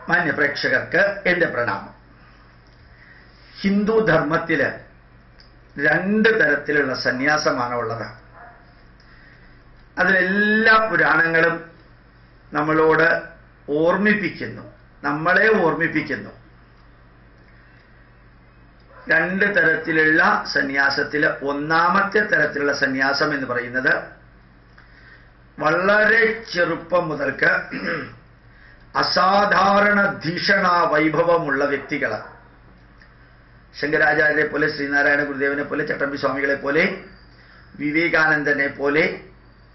മാന്യ പ്രേക്ഷകർക്ക് എൻ്റെ പ്രണാമം. ഹിന്ദു ധർമ്മത്തില് 2 തരത്തിലുള്ള സന്യാസമാണ് ഉള്ളത്. അതിലെല്ലാ പുരാണങ്ങളും നമ്മളോട് നമ്മളെ ഓർമ്മിപ്പിക്കുന്നു. 2 തരത്തിലുള്ള സന്യാസത്തില് ഒന്നാമത്തെ തരത്തിലുള്ള സന്യാസം എന്ന് പറയുന്നത് വളരെ ചെറുപ്പം മുതൽക്ക് അസാധാരണ ധീഷണ വൈഭവമുള്ള വ്യക്തികൾ, ശങ്കരാചാര്യരെ പോലെ, ശ്രീനാരായണ ഗുരുദേവനെ പോലെ, ചട്ടമ്പി സ്വാമികളെ പോലെ, വിവേകാനന്ദനെ പോലെ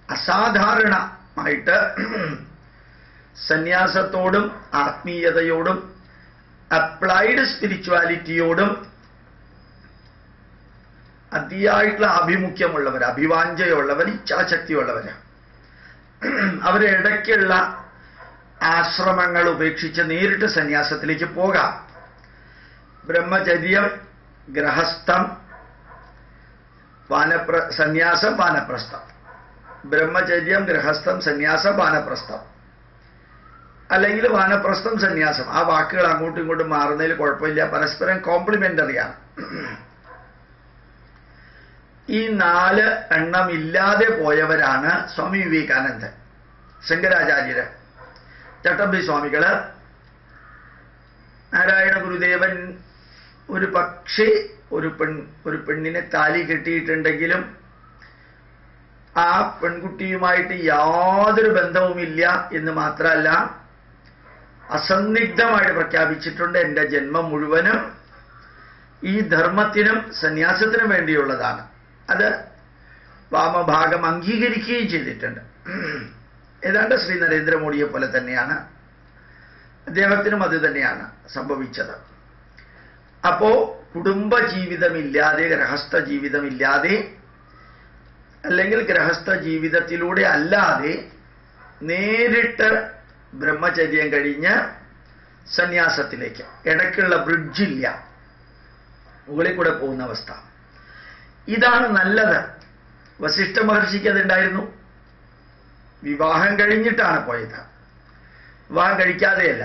അസാധാരണമായിട്ട് സന്യാസത്തോടും ആത്മീയതയോടും അപ്ലൈഡ് സ്പിരിച്വാലിറ്റിയോടും അതിയായിട്ടുള്ള ആഭിമുഖ്യമുള്ളവർ, അഭിവാഞ്ചയുള്ളവർ, ഇച്ഛാശക്തിയുള്ളവർ. അവരെ ഇടയ്ക്കുള്ള ആശ്രമങ്ങൾ ഉപേക്ഷിച്ച് നേരിട്ട് സന്യാസത്തിലേക്ക് പോകാം. ബ്രഹ്മചര്യം, ഗൃഹസ്ഥം, സന്യാസം, വാനപ്രസ്ഥം. ബ്രഹ്മചര്യം, ഗൃഹസ്ഥം, സന്യാസം, വാനപ്രസ്ഥം, അല്ലെങ്കിൽ വാനപ്രസ്ഥം, സന്യാസം. ആ വാക്കുകൾ അങ്ങോട്ടും ഇങ്ങോട്ടും മാറുന്നതിൽ കുഴപ്പമില്ല, പരസ്പരം കോംപ്ലിമെന്ററിയാണ്. ഈ 4 എണ്ണം ഇല്ലാതെ പോയവരാണ് സ്വാമി വിവേകാനന്ദൻ, ശങ്കരാചാര്യര്, ചട്ടമ്പി സ്വാമികള്, നാരായണ ഗുരുദേവൻ. ഒരു പക്ഷേ ഒരു പെണ്ണിനെ താലി കെട്ടിയിട്ടുണ്ടെങ്കിലും ആ പെൺകുട്ടിയുമായിട്ട് യാതൊരു ബന്ധവുമില്ല എന്ന് മാത്രമല്ല, അസന്നിഗ്ധമായിട്ട് പ്രഖ്യാപിച്ചിട്ടുണ്ട്, എൻ്റെ ജന്മം മുഴുവനും ഈ ധർമ്മത്തിനും സന്യാസത്തിനും വേണ്ടിയുള്ളതാണ്. അത് വാമഭാഗം അംഗീകരിക്കുകയും ചെയ്തിട്ടുണ്ട്. ഏതാണ്ട് ശ്രീ നരേന്ദ്രമോദിയെ പോലെ തന്നെയാണ് അദ്ദേഹത്തിനും അത് തന്നെയാണ് സംഭവിച്ചത്. അപ്പോ കുടുംബ ജീവിതമില്ലാതെ, ഗൃഹസ്ഥ ജീവിതമില്ലാതെ, അല്ലെങ്കിൽ ഗൃഹസ്ഥ ജീവിതത്തിലൂടെ അല്ലാതെ നേരിട്ട് ബ്രഹ്മചര്യം കഴിഞ്ഞ് സന്യാസത്തിലേക്ക്, ഇടയ്ക്കുള്ള ബ്രിഡ്ജില്ല, മുകളിൽ കൂടെ പോകുന്ന അവസ്ഥ. ഇതാണ് നല്ലത്. വസിഷ്ഠ മഹർഷിക്ക് അതുണ്ടായിരുന്നു. വിവാഹം കഴിഞ്ഞിട്ടാണ് പോയത്, വിവാഹം കഴിക്കാതെയല്ല.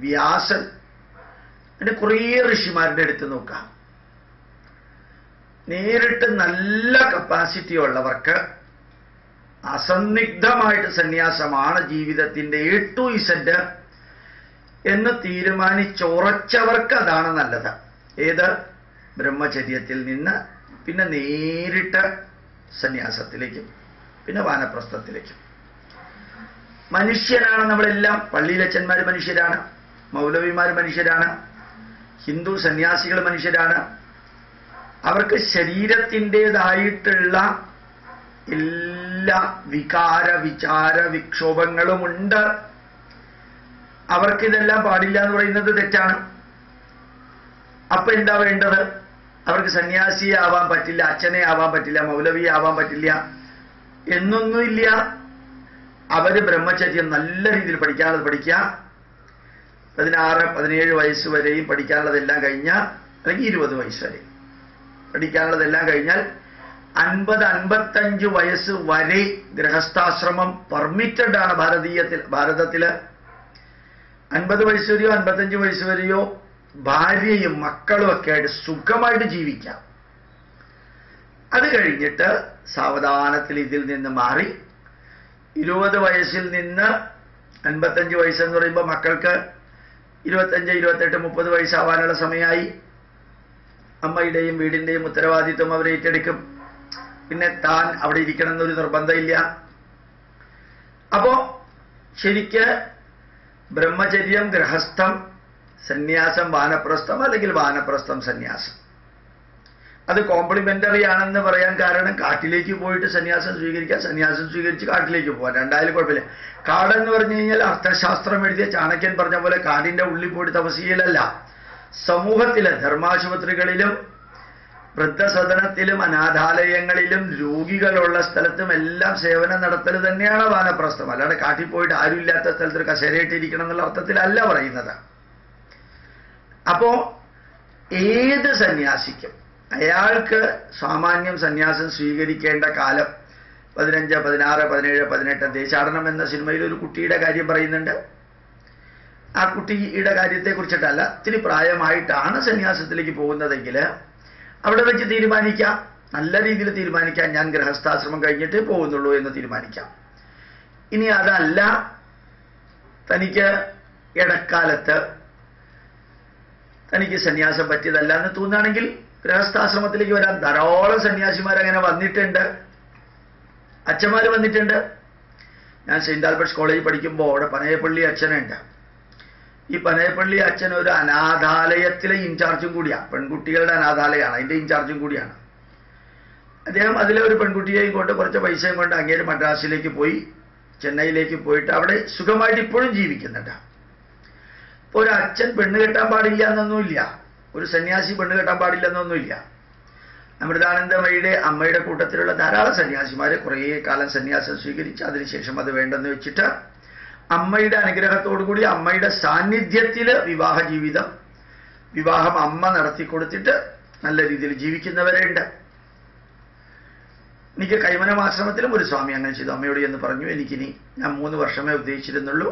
വ്യാസൻ, അതിന്റെ കുറേ ഋഷിമാരുടെ അടുത്ത് നോക്കാം, നേരിട്ട് നല്ല കപ്പാസിറ്റി ഉള്ളവർക്ക് അസന്നിഗ്ധമായിട്ട് സന്യാസമാണ് ജീവിതത്തിന്റെ A to Z എന്ന് തീരുമാനിച്ചുറച്ചവർക്ക് അതാണ് നല്ലത്. ഏത്? ബ്രഹ്മചര്യത്തിൽ നിന്ന് പിന്നെ നേരിട്ട് സന്യാസത്തിലേക്കും പിന്നെ വാനപ്രസ്ഥത്തിലേക്കും. മനുഷ്യരാണ് നമ്മളെല്ലാം. പള്ളിയിലച്ചന്മാർ മനുഷ്യരാണ്, മൗലവിമാർ മനുഷ്യരാണ്, ഹിന്ദു സന്യാസികൾ മനുഷ്യരാണ്. അവർക്ക് ശരീരത്തിൻ്റെതായിട്ടുള്ള എല്ലാ വികാര വിചാര വിക്ഷോഭങ്ങളുമുണ്ട്. അവർക്കിതെല്ലാം പാടില്ല എന്ന് പറയുന്നത് തെറ്റാണ്. അപ്പൊ എന്താ വേണ്ടത്? അവർക്ക് സന്യാസിയെ ആവാൻ പറ്റില്ല, അച്ഛനെ ആവാൻ പറ്റില്ല, മൗലവിയെ ആവാൻ പറ്റില്ല എന്നൊന്നുമില്ല. അവര് ബ്രഹ്മചര്യം നല്ല രീതിയിൽ പഠിക്കാനുള്ളത് പഠിക്കുക. 16-17 വയസ്സ് വരെയും പഠിക്കാനുള്ളതെല്ലാം കഴിഞ്ഞാൽ, അല്ലെങ്കിൽ 20 വയസ്സ് വരെ പഠിക്കാനുള്ളതെല്ലാം കഴിഞ്ഞാൽ 50-55 വയസ്സ് വരെ ഗൃഹസ്ഥാശ്രമം പെർമിറ്റഡ് ആണ് ഭാരതത്തില്. 50 വയസ്സ് വരെയോ 55 വയസ്സ് വരെയോ ഭാര്യയും മക്കളും ഒക്കെ ആയിട്ട് സുഖമായിട്ട് ജീവിക്കാം. അത് കഴിഞ്ഞിട്ട് സാവധാനത്തിൽ ഇതിൽ നിന്ന് മാറി 20 വയസ്സിൽ നിന്ന് 55 വയസ്സെന്ന് പറയുമ്പോൾ മക്കൾക്ക് 25, 28, 30 വയസ്സാവാനുള്ള സമയമായി. അമ്മയുടെയും വീടിന്റെയും ഉത്തരവാദിത്വം അവർ ഏറ്റെടുക്കും. പിന്നെ താൻ അവിടെ ഇരിക്കണം എന്നൊരു നിർബന്ധമില്ല. അപ്പോ ശരിക്ക് ബ്രഹ്മചര്യം, ഗൃഹസ്ഥം, സന്യാസം, വാനപ്രസ്ഥം, അല്ലെങ്കിൽ വാനപ്രസ്ഥം, സന്യാസം, അത് കോംപ്ലിമെന്ററി ആണെന്ന് പറയാൻ കാരണം കാട്ടിലേക്ക് പോയിട്ട് സന്യാസം സ്വീകരിക്കാം, സന്യാസം സ്വീകരിച്ച് കാട്ടിലേക്ക് പോകാൻ, രണ്ടായാലും കുഴപ്പമില്ല. കാടെന്ന് പറഞ്ഞു കഴിഞ്ഞാൽ അർത്ഥശാസ്ത്രം എഴുതിയ ചാണക്യൻ പറഞ്ഞ പോലെ കാടിന്റെ ഉള്ളിൽ പോയിട്ട് തപസ് ചെയ്യലല്ല. സമൂഹത്തില് ധർമാശുപത്രികളിലും വൃദ്ധസദനത്തിലും അനാഥാലയങ്ങളിലും രോഗികളുള്ള സ്ഥലത്തും എല്ലാം സേവനം നടത്തൽ തന്നെയാണ് വാനപ്രസ്ഥം. അല്ലാതെ കാട്ടിൽ പോയിട്ട് ആരുമില്ലാത്ത സ്ഥലത്ത് കസേരയിട്ടിരിക്കണം എന്നുള്ള അർത്ഥത്തിലല്ല പറയുന്നത്. അപ്പോ ഏത് സന്യാസിക്കും അയാൾക്ക് സാമാന്യം സന്യാസം സ്വീകരിക്കേണ്ട കാലം 15, 16, 17, 18. ദേശാടനം എന്ന സിനിമയിൽ ഒരു കുട്ടിയുടെ കാര്യം പറയുന്നുണ്ട്. ആ കുട്ടിയുടെ കാര്യത്തെക്കുറിച്ചിട്ടല്ല, ഇത്തിരി പ്രായമായിട്ടാണ് സന്യാസത്തിലേക്ക് പോകുന്നതെങ്കിൽ അവിടെ വെച്ച് തീരുമാനിക്കാം, നല്ല രീതിയിൽ തീരുമാനിക്കാം, ഞാൻ ഗൃഹസ്ഥാശ്രമം കഴിഞ്ഞിട്ടേ പോകുന്നുള്ളൂ എന്ന് തീരുമാനിക്കാം. ഇനി അതല്ല, തനിക്ക് ഇടക്കാലത്ത് തനിക്ക് സന്യാസം പറ്റിയതല്ല എന്ന് തോന്നുകയാണെങ്കിൽ ഗൃഹസ്ഥാശ്രമത്തിലേക്ക് വരാൻ ധാരാളം സന്യാസിമാരങ്ങനെ വന്നിട്ടുണ്ട്, അച്ഛന്മാർ വന്നിട്ടുണ്ട്. ഞാൻ സെയിന്റ് ആൽബർട്ട്സ് കോളേജിൽ പഠിക്കുമ്പോൾ അവിടെ പനയപ്പള്ളി അച്ഛനുണ്ട്. ഈ പനയപ്പള്ളി അച്ഛൻ ഒരു അനാഥാലയത്തിലെ ഇൻചാർജും കൂടിയാണ്, പെൺകുട്ടികളുടെ അനാഥാലയമാണ്, അതിൻ്റെ ഇൻചാർജും കൂടിയാണ്. അദ്ദേഹം അതിലെ ഒരു പെൺകുട്ടിയെയും കൊണ്ട് കുറച്ച് പൈസയും കൊണ്ട് അങ്ങേര് മദ്രാസിലേക്ക് പോയി, ചെന്നൈയിലേക്ക് പോയിട്ട് അവിടെ സുഖമായിട്ട് ഇപ്പോഴും ജീവിക്കുന്നുണ്ട്. ഇപ്പോൾ ഒരു അച്ഛൻ പെണ്ണ് കെട്ടാൻ പാടില്ല എന്നൊന്നുമില്ല, ഒരു സന്യാസി പെണ്ണ് കെട്ടാൻ പാടില്ല എന്നൊന്നുമില്ല. അമൃതാനന്ദമയുടെ അമ്മയുടെ കൂട്ടത്തിലുള്ള ധാരാളം സന്യാസിമാർ കുറേ കാലം സന്യാസം സ്വീകരിച്ച് അതിനുശേഷം അത് വേണ്ടെന്ന് വെച്ചിട്ട് അമ്മയുടെ അനുഗ്രഹത്തോടുകൂടി അമ്മയുടെ സാന്നിധ്യത്തിൽ വിവാഹ ജീവിതം, വിവാഹം അമ്മ നടത്തി കൊടുത്തിട്ട് നല്ല രീതിയിൽ ജീവിക്കുന്നവരുണ്ട്. എനിക്ക് കൈമനമാശ്രമത്തിലും ഒരു സ്വാമി അങ്ങനെ ചെയ്തു. അമ്മയോട് എന്ന് പറഞ്ഞു, എനിക്കിനി ഞാൻ 3 വർഷമേ ഉദ്ദേശിച്ചിരുന്നുള്ളൂ,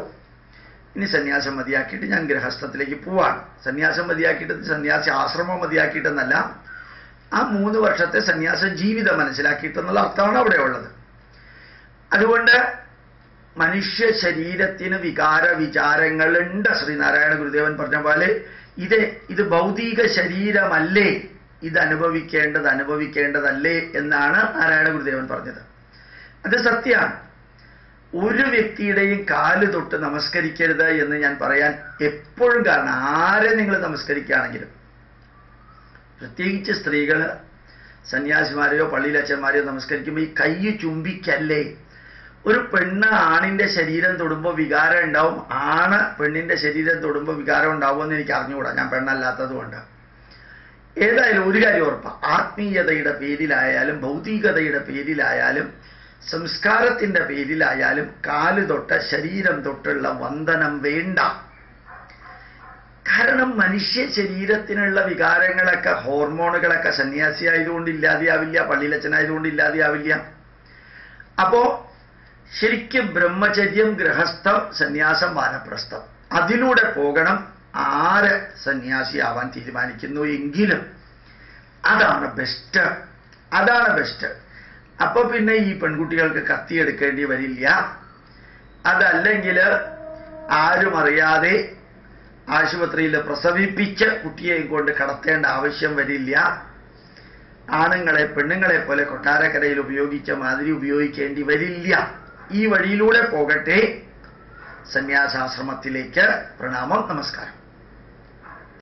ഇനി സന്യാസം മതിയാക്കിയിട്ട് ഞാൻ ഗൃഹസ്ഥത്തിലേക്ക് പോവാണ്. സന്യാസം മതിയാക്കിയിട്ട് സന്യാസി ആശ്രമം മതിയാക്കിയിട്ടെന്നല്ല, ആ 3 വർഷത്തെ സന്യാസ ജീവിതം മനസ്സിലാക്കിയിട്ടെന്നുള്ള അർത്ഥമാണ് അവിടെ ഉള്ളത്. അതുകൊണ്ട് മനുഷ്യ ശരീരത്തിന് വികാര വിചാരങ്ങളുണ്ട്. ശ്രീനാരായണ ഗുരുദേവൻ പറഞ്ഞ പോലെ ഇത് ഭൗതിക ശരീരമല്ലേ, ഇത് അനുഭവിക്കേണ്ടതല്ലേ എന്നാണ് നാരായണ ഗുരുദേവൻ പറഞ്ഞത്. അത് സത്യമാണ്. ഒരു വ്യക്തിയുടെയും കാല് തൊട്ട് നമസ്കരിക്കരുത് എന്ന് ഞാൻ പറയാൻ എപ്പോഴും കാരണം, ആരെ നിങ്ങൾ നമസ്കരിക്കുകയാണെങ്കിലും, പ്രത്യേകിച്ച് സ്ത്രീകൾ സന്യാസിമാരെയോ പള്ളിയിലച്ഛന്മാരെയോ നമസ്കരിക്കുമ്പോൾ ഈ കൈ ചുംബിക്കല്ലേ. ഒരു പെണ്ണ് ആണിൻ്റെ ശരീരം തൊടുമ്പോൾ വികാരം ഉണ്ടാവും, ആണ് പെണ്ണിൻ്റെ ശരീരം തൊടുമ്പോൾ വികാരം ഉണ്ടാവുമെന്ന് എനിക്ക് അറിഞ്ഞുകൂടാ, ഞാൻ പെണ്ണല്ലാത്തത് കൊണ്ട്. ഏതായാലും ഒരു കാര്യം ഉറപ്പാണ്, ആത്മീയതയുടെ പേരിലായാലും ഭൗതികതയുടെ പേരിലായാലും സംസ്കാരത്തിൻ്റെ പേരിലായാലും കാല് തൊട്ട് ശരീരം തൊട്ടുള്ള വന്ദനം വേണ്ട. കാരണം മനുഷ്യ ശരീരത്തിനുള്ള വികാരങ്ങളൊക്കെ, ഹോർമോണുകളൊക്കെ സന്യാസി ആയതുകൊണ്ട് ഇല്ലാതെയാവില്ല, പള്ളിയിലച്ഛനായതുകൊണ്ട് ഇല്ലാതെയാവില്ല. അപ്പോ ശരിക്കും ബ്രഹ്മചര്യം, ഗൃഹസ്ഥം, സന്യാസം, വാനപ്രസ്ഥം, അതിലൂടെ പോകണം. ആര് സന്യാസിയാവാൻ തീരുമാനിക്കുന്നു എങ്കിലും അതാണ് ബെസ്റ്റ്. അപ്പൊ പിന്നെ ഈ പെൺകുട്ടികൾക്ക് കത്തിയെടുക്കേണ്ടി വരില്ല. അതല്ലെങ്കിൽ ആരും അറിയാതെ ആശുപത്രിയിൽ പ്രസവിപ്പിച്ച് കുട്ടിയെയും കൊണ്ട് കടത്തേണ്ട ആവശ്യം വരില്ല. ആണുങ്ങളെ പെണ്ണുങ്ങളെ പോലെ കൊട്ടാരക്കരയിൽ ഉപയോഗിച്ച മാതിരി ഉപയോഗിക്കേണ്ടി വരില്ല. ഈ വഴിയിലൂടെ പോകട്ടെ സന്യാസാശ്രമത്തിലേക്ക്. പ്രണാമം, നമസ്കാരം.